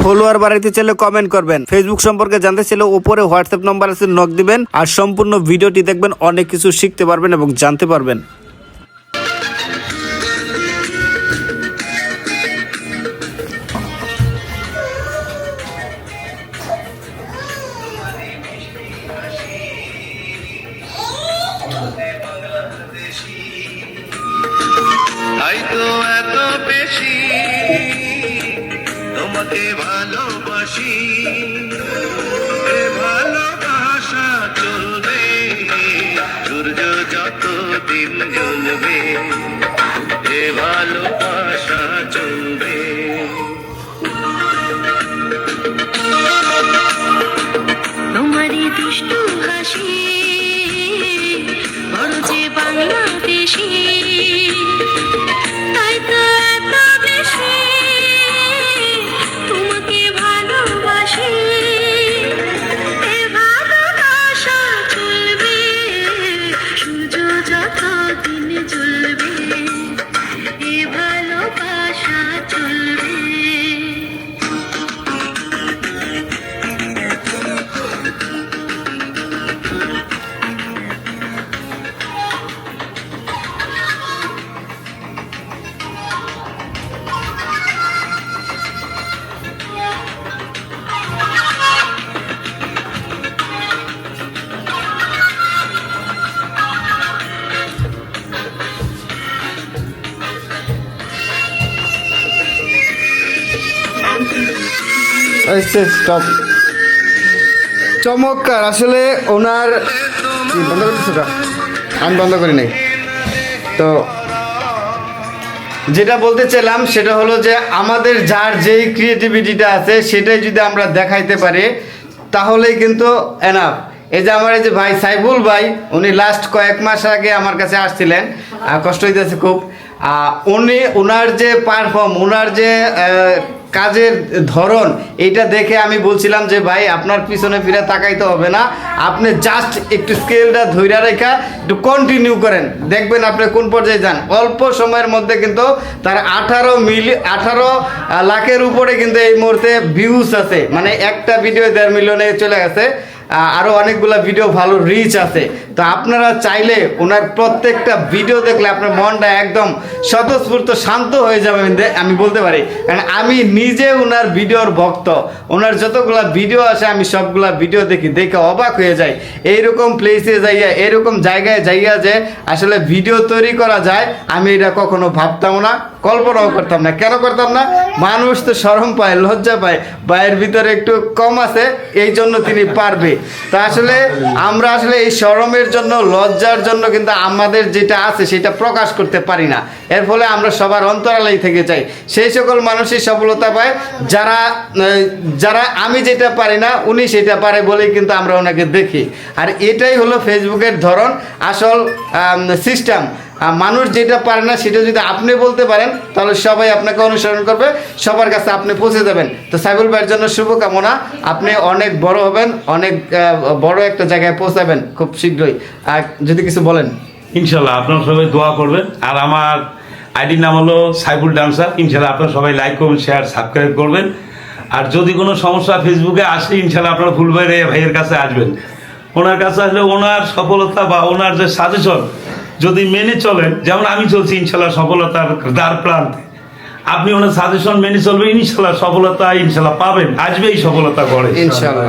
Follower বাড়াইতে চাইলে comment করবেন, ফেসবুক সম্পর্কে জানতে চাইলে উপরে হোয়াটসঅ্যাপ নাম্বার আছে, নক দিবেন। আর সম্পূর্ণ ভিডিওটি দেখবেন, অনেক কিছু শিখতে পারবেন এবং জানতে পারবেন। হয়তো এত বেশি তোমাকে ভালোবাসি, এ ভালোবাসা চলবে সূর্য যত দিন জ্বলবে, এ ভালোবাসা চলবে। তোমারই দুষ্টু হাসি বড় যে বাংলাদেশি, তাই তো এত বেশি তোমাকে ভালোবাসি, এ ভালোবাসা চলবে সূর্য যত দিন জ্বলবে, এ ভালোবাসা চলবে। স্টপ। চমৎকার। আসলে ওনার বন্ধ করতেছো কা? আমি বন্ধ করি নাই। তো যেটা বলতে চাইলাম সেটা হলো যে আমাদের যার যেই ক্রিয়েটিভিটিটা আছে সেটাই যদি আমরা দেখাইতে পারি তাহলেই কিন্তু এনাফ। এই যে আমার এই যে ভাই সাইফুল ভাই, উনি লাস্ট কয়েক মাস আগে আমার কাছে আসছিলেন, কষ্ট হইতেছে খুব। ওনার যে পারফর্ম, ওনার যে কাজের ধরন, এইটা দেখে আমি বলছিলাম যে ভাই আপনার পিছনে ফিরে তাকাইতে হবে না, আপনি জাস্ট একটু স্কেলটা ধৈর্য রেখা একটু কন্টিনিউ করেন, দেখবেন আপনি কোন পর্যায়ে যান। অল্প সময়ের মধ্যে কিন্তু তার 18 লাখের উপরে কিন্তু এই মুহূর্তে ভিউজ আছে, মানে একটা ভিডিও 1.5 মিলিয়নে চলে গেছে। আরও অনেকগুলো ভিডিও ভালো রিচ আছে। তো আপনারা চাইলে ওনার প্রত্যেকটা ভিডিও দেখলে আপনার মনটা একদম স্বতঃস্ফূর্ত শান্ত হয়ে যাবে আমি বলতে পারি, কারণ আমি নিজে ওনার ভিডিওর ভক্ত। ওনার যতগুলা ভিডিও আসে আমি সবগুলা ভিডিও দেখে অবাক হয়ে যাই। এইরকম প্লেসে যাইয়া, এরকম জায়গায় যাইয়া যে আসলে ভিডিও তৈরি করা যায়, আমি এটা কখনো ভাবতাম না, কল্পনাও করতাম না। কেন করতাম না? মানুষ তো শরম পায়, লজ্জা পায়, ভাইয়ের ভিতরে একটু কম আছে, এই জন্য তিনি পারবে। তো আসলে আমরা আসলে এই শরমের জন্য, লজ্জার জন্য কিন্তু আমাদের যেটা আছে সেটা প্রকাশ করতে পারি না। এর ফলে আমরা সবার অন্তরালেই থেকে যাই। সেই সকল মানুষই সফলতা পায় যারা আমি যেটা পারি না উনি সেটা পারে বলেই কিন্তু আমরা ওনাকে দেখি। আর এটাই হলো ফেসবুকের ধরন, আসল সিস্টেম। মানুষ যেটা পারে না সেটা যদি আপনি বলতে পারেন তাহলে সবাই আপনাকে অনুসরণ করবে, সবার কাছে আপনি পৌঁছে দেবেন। তো সাইফুল ভাইয়ের জন্য শুভকামনা, আপনি অনেক বড় হবেন, অনেক বড় একটা জায়গায় পৌঁছাবেন খুব শীঘ্রই। আর যদি কিছু বলেন। ইনশাল্লাহ আপনারা সবাই দোয়া করবেন। আর আমার আইডির নাম হলো সাইফুল ডান্সার। ইনশাল্লাহ আপনারা সবাই লাইক করবেন, শেয়ার, সাবস্ক্রাইব করবেন। আর যদি কোনো সমস্যা ফেসবুকে আসে ইনশাল্লাহ আপনারা ফুল ভাইয়ের কাছে আসবেন। ওনার কাছে আসলে ওনার সফলতা বা ওনার যে সাজেশন যদি মেনে চলেন, যেমন আমি চলছি ইনশাল্লাহ সফলতার দ্বার প্রান্তে, আপনি ওনার সাজেশন মেনে চলবেন, ইনশাল্লাহ সফলতা ইনশাল্লাহ পাবেন, আসবে এই সফলতা করে ইনশাল্লাহ।